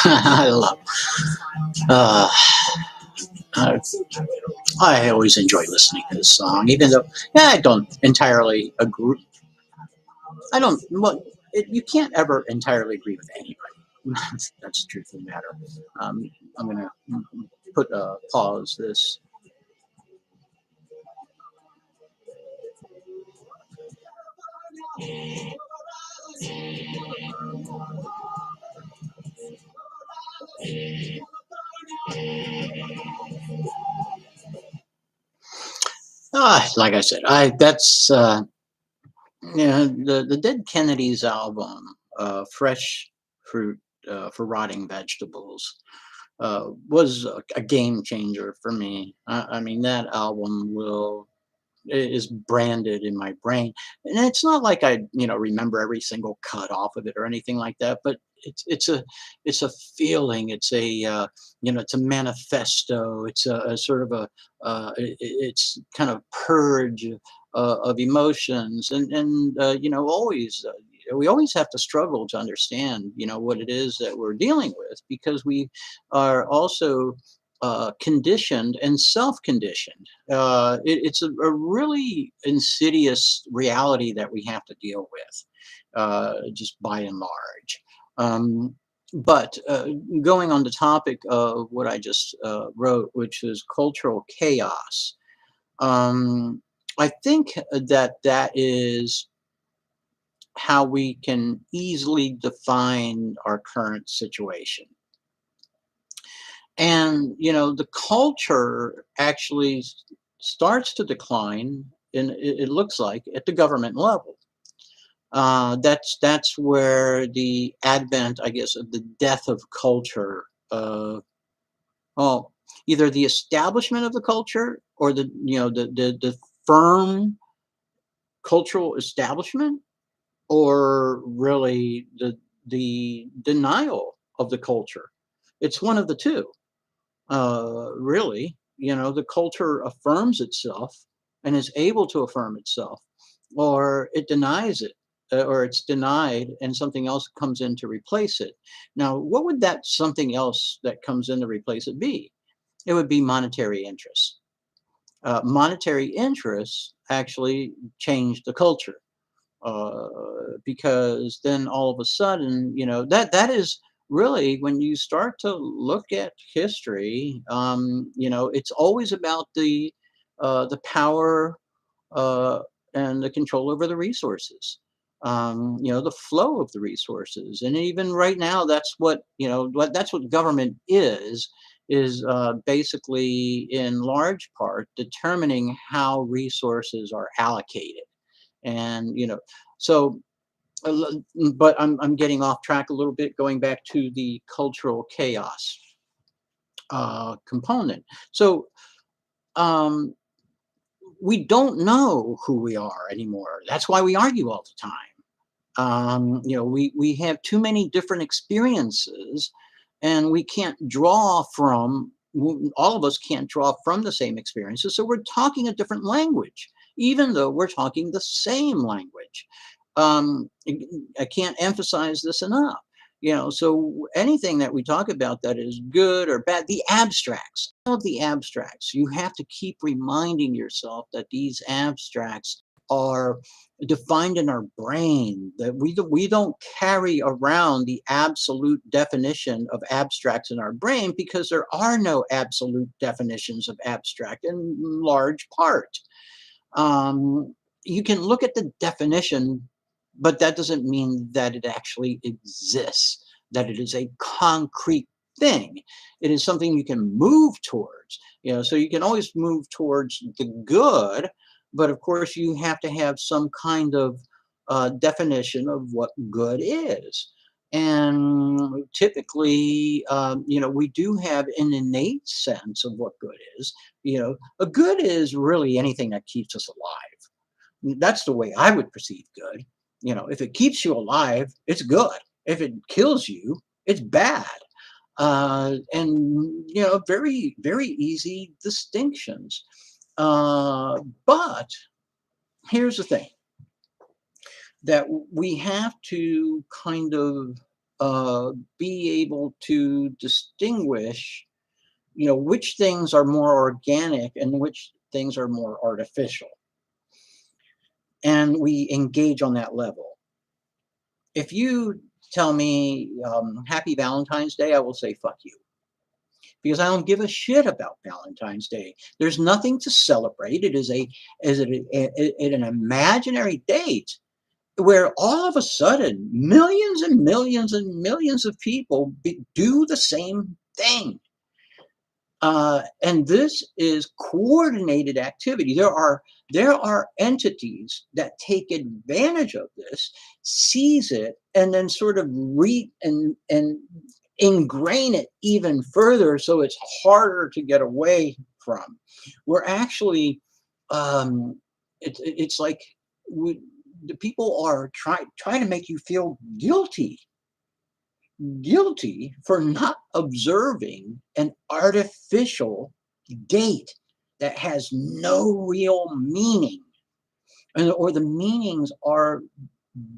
I love. Uh, I, I always enjoy listening to this song, even though yeah, I don't entirely agree. I don't. Well, you can't ever entirely agree with anybody. That's the truth of the matter. Um, I'm gonna put pause this. Like I said, I that's yeah, the Dead Kennedys album, Fresh Fruit for Rotting Vegetables, was a game changer for me. I mean, that album is branded in my brain, and it's not like I remember every single cut off of it or anything like that. But it's a feeling. It's a it's a manifesto. It's a sort of it's kind of purge of emotions, and always. We always have to struggle to understand, what it is that we're dealing with, because we are also conditioned and self-conditioned. It's a really insidious reality that we have to deal with, just by and large. Um, but going on the topic of what I just wrote, which is cultural chaos, um, I think that is how we can easily define our current situation. And the culture actually starts to decline, and it looks like at the government level. That's where the advent, I guess, of the death of culture. Well, either the establishment of the culture, or the firm cultural establishment, or really the denial of the culture. It's one of the two. Really, the culture affirms itself and is able to affirm itself, or it denies it, or it's denied, and something else comes in to replace it. Now, what would that something else that comes in to replace it be? It would be monetary interests. Monetary interests actually change the culture, uh, because then all of a sudden, that is really, when you start to look at history, it's always about the power, uh, and the control over the resources. The flow of the resources, and even right now, that's what government is basically, in large part, determining how resources are allocated. And so but I'm getting off track a little bit, going back to the cultural chaos component. So um we don't know who we are anymore. That's why we argue all the time. We have too many different experiences, and we can't draw from all of us can't draw from the same experiences, so we're talking a different language, even though we're talking the same language. I can't emphasize this enough. So anything that we talk about that is good or bad, the abstracts, all of the abstracts, you have to keep reminding yourself that these abstracts are defined in our brain, that we don't carry around the absolute definition of abstracts in our brain, because there are no absolute definitions of abstract in large part. um, you can look at the definition, but that doesn't mean that it actually exists, that it is a concrete thing. It is something you can move towards. So you can always move towards the good, but of course you have to have some kind of definition of what good is. And typically, we do have an innate sense of what good is. A good is really anything that keeps us alive. That's the way I would perceive good. If it keeps you alive, it's good. If it kills you, it's bad. And very, very easy distinctions. But here's the thing, that we have to kind of uh, be able to distinguish, which things are more organic and which things are more artificial. And we engage on that level. If you tell me Happy Valentine's Day, I will say fuck you because I don't give a shit about Valentine's Day. There's nothing to celebrate. It is an imaginary date where all of a sudden millions and millions and millions of people do the same thing. And this is coordinated activity. There are entities that take advantage of this, seize it, and then sort of and ingrain it even further, so it's harder to get away from. We're actually, it's like the people are trying to make you feel guilty for not observing an artificial date that has no real meaning, or the meanings are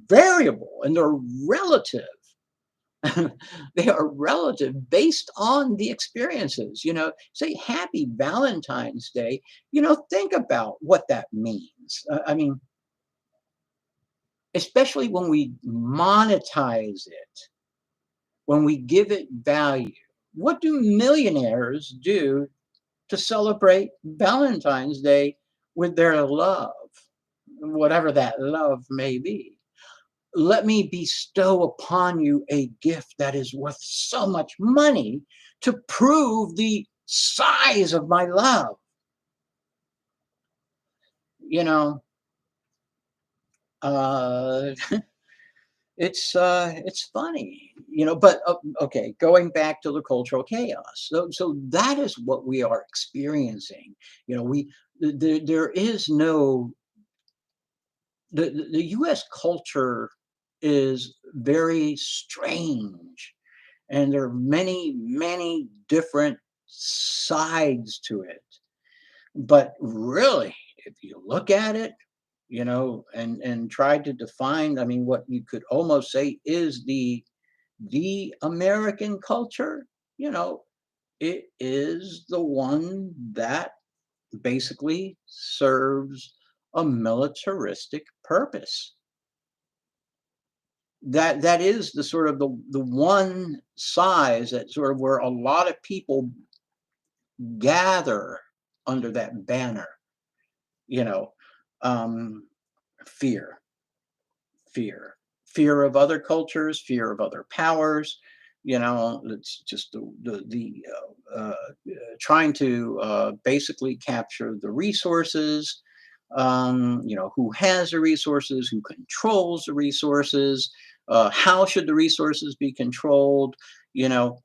variable and they're relative. They are relative based on the experiences. Say Happy Valentine's Day. Think about what that means. I mean, especially when we monetize it, when we give it value. What do millionaires do to celebrate Valentine's Day with their love, whatever that love may be? Let me bestow upon you a gift that is worth so much money to prove the size of my love. You know, uh, it's funny, but okay, going back to the cultural chaos. So that is what we are experiencing. We there is no the US culture is very strange, and there are many, many different sides to it. But really, if you look at it, and try to define, I mean, what you could almost say is the American culture, it is the one that basically serves a militaristic purpose. That is the sort of the one size that sort of where a lot of people gather under that banner, you know, um, fear, fear of other cultures, fear of other powers. It's just trying to basically capture the resources. Who has the resources, who controls the resources, how should the resources be controlled, you know,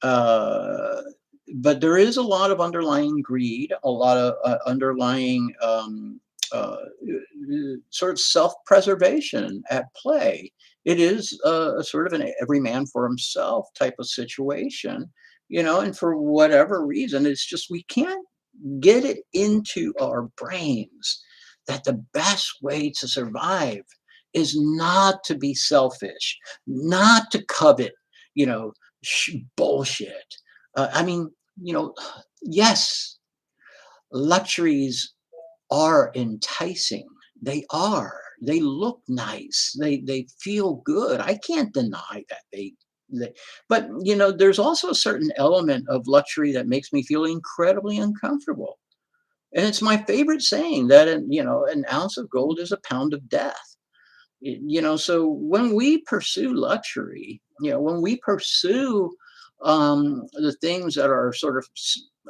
uh, but there is a lot of underlying greed, a lot of underlying sort of self-preservation at play. It is a sort of an every man for himself type of situation, and for whatever reason, it's just we can't get it into our brains that the best way to survive is not to be selfish, not to covet, bullshit. I mean, yes, luxuries are enticing. They are. They look nice. They feel good. I can't deny that they but there's also a certain element of luxury that makes me feel incredibly uncomfortable. And it's my favorite saying that an ounce of gold is a pound of death. So when we pursue luxury, when we pursue the things that are sort of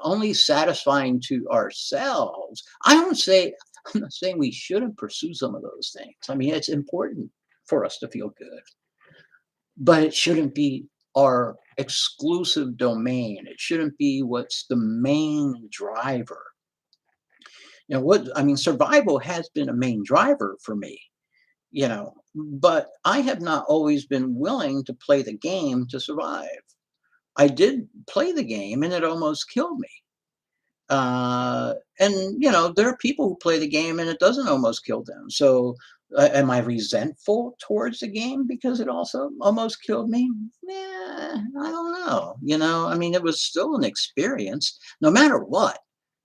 only satisfying to ourselves, I'm not saying we shouldn't pursue some of those things. I mean, it's important for us to feel good, but it shouldn't be our exclusive domain. It shouldn't be what's the main driver. What I mean, survival has been a main driver for me, but I have not always been willing to play the game to survive. I did play the game and it almost killed me. And there are people who play the game and it doesn't almost kill them. So Am I resentful towards the game because it also almost killed me? Yeah, I don't know. I mean, it was still an experience. No matter what,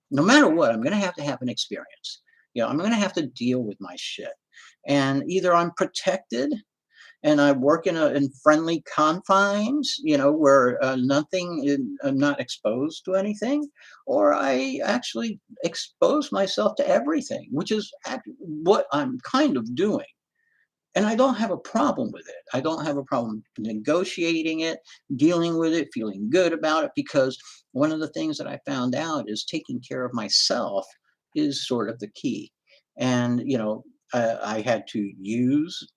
no matter what, I'm going to have an experience. I'm going to have to deal with my shit, and either I'm protected and I work in friendly confines, where I'm not exposed to anything, or I actually expose myself to everything, which is what I'm kind of doing. And I don't have a problem with it. I don't have a problem negotiating it, dealing with it, feeling good about it, because one of the things that I found out is taking care of myself is sort of the key. And, I had to use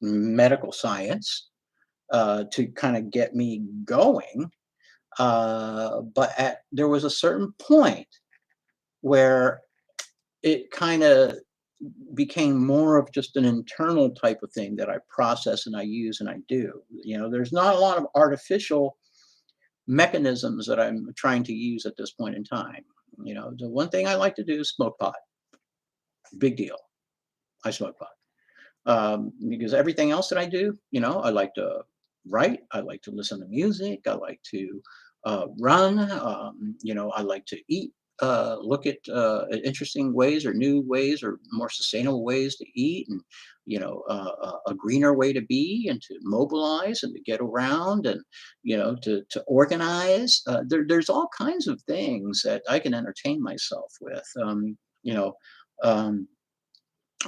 medical science to kind of get me going. But there was a certain point where it kind of became more of just an internal type of thing that I process and I use and I do. There's not a lot of artificial mechanisms that I'm trying to use at this point in time. The one thing I like to do is smoke pot. Big deal. I smoke pot. Because everything else that I do, I like to write, I like to listen to music, I like to run, I like to eat, look at interesting ways or new ways or more sustainable ways to eat, and a greener way to be and to mobilize and to get around and to organize. There's all kinds of things that I can entertain myself with. You know. Um,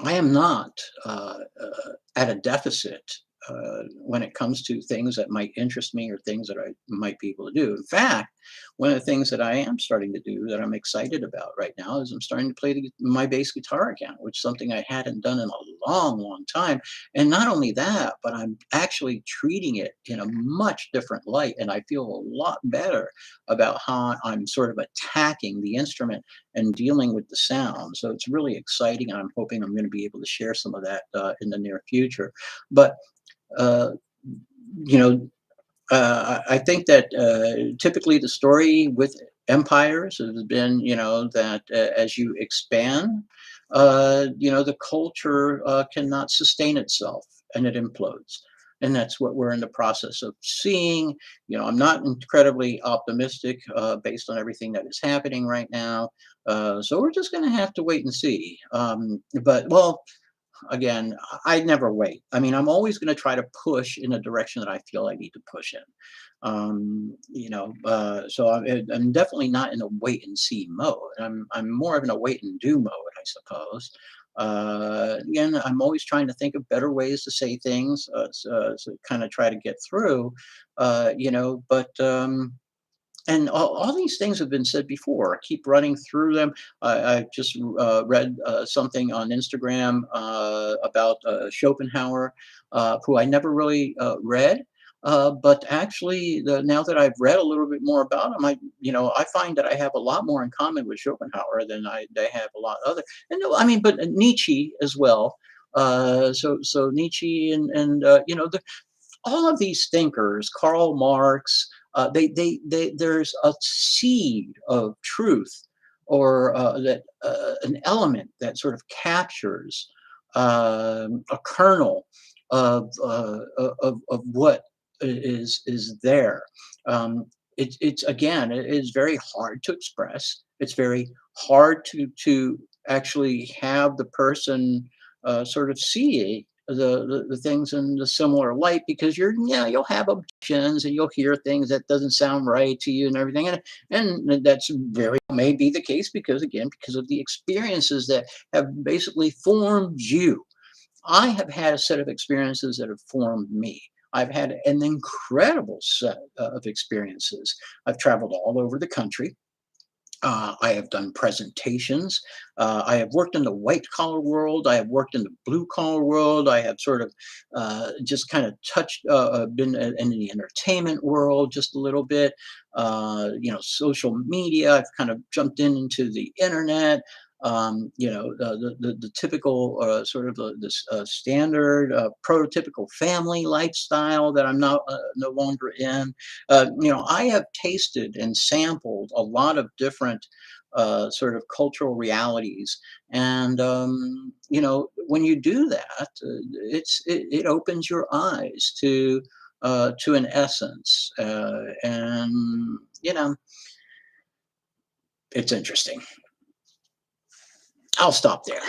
I am not at a deficit when it comes to things that might interest me or things that I might be able to do. In fact, one of the things that I am starting to do that I'm excited about right now is I'm starting to play my bass guitar again, which is something I hadn't done in a long, long time. And not only that, but I'm actually treating it in a much different light. And I feel a lot better about how I'm sort of attacking the instrument and dealing with the sound. So it's really exciting, and I'm hoping I'm going to be able to share some of that in the near future. But uh, you know, I think that typically the story with empires has been, that as you expand, the culture cannot sustain itself and it implodes. And that's what we're in the process of seeing. I'm not incredibly optimistic based on everything that is happening right now. So we're just going to have to wait and see. But, well, again, I never wait. I mean, I'm always going to try to push in a direction that I feel I need to push in. So I'm definitely not in a wait and see mode. I'm more of in a wait and do mode, I suppose. Again, I'm always trying to think of better ways to say things, so kind of try to get through. But all these things have been said before. I keep running through them. I just read something on Instagram about Schopenhauer, who I never really read. But actually, now that I've read a little bit more about him, I find that I have a lot more in common with Schopenhauer than I have a lot other. And no, I mean, but Nietzsche as well. So Nietzsche and all of these thinkers, Karl Marx, there's a seed of truth or that an element that sort of captures a kernel of what is there. It's again, it is very hard to express. It's very hard to actually have the person sort of see the things in the similar light, because you'll have objections and you'll hear things that doesn't sound right to you and everything, and that's very may be the case because, again, because of the experiences that have basically formed you. I have had a set of experiences that have formed me. I've had an incredible set of experiences. I've traveled all over the country. I have done presentations. I have worked in the white collar world. I have worked in the blue collar world. I have sort of just kind of been in the entertainment world just a little bit. Social media. I've kind of jumped into the internet. The typical sort of this standard prototypical family lifestyle that I'm not no longer in. I have tasted and sampled a lot of different sort of cultural realities. And when you do that, it opens your eyes to an essence, and it's interesting. I'll stop there.